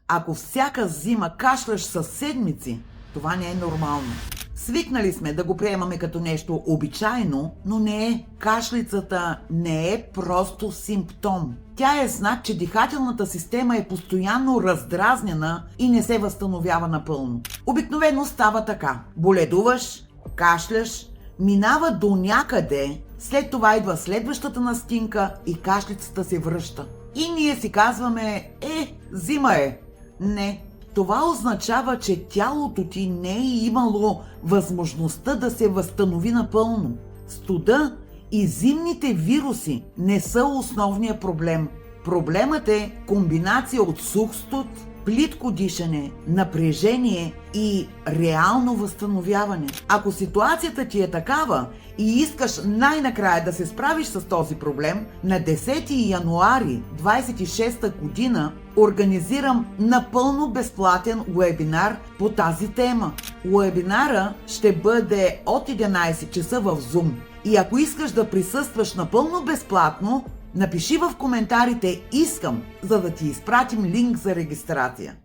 Ако всяка зима кашляш със седмици, това не е нормално. Свикнали сме да го приемаме като нещо обичайно, но не е. Кашлицата не е просто симптом. Тя е знак, че дихателната система е постоянно раздразнена и не се възстановява напълно. Обикновено става така. Боледуваш, кашляш, минава до някъде, след това идва следващата настинка и кашлицата се връща. И ние си казваме, зима е. Не. Това означава, че тялото ти не е имало възможността да се възстанови напълно. Студа и зимните вируси не са основния проблем. Проблемът е комбинация от сух студ, плитко дишане, напрежение и реално възстановяване. Ако ситуацията ти е такава и искаш най-накрая да се справиш с този проблем, на 10 януари 26 година организирам напълно безплатен уебинар по тази тема. Уебинара ще бъде от 11 часа в Zoom. И ако искаш да присъстваш напълно безплатно, напиши в коментарите "Искам", за да ти изпратим линк за регистрация.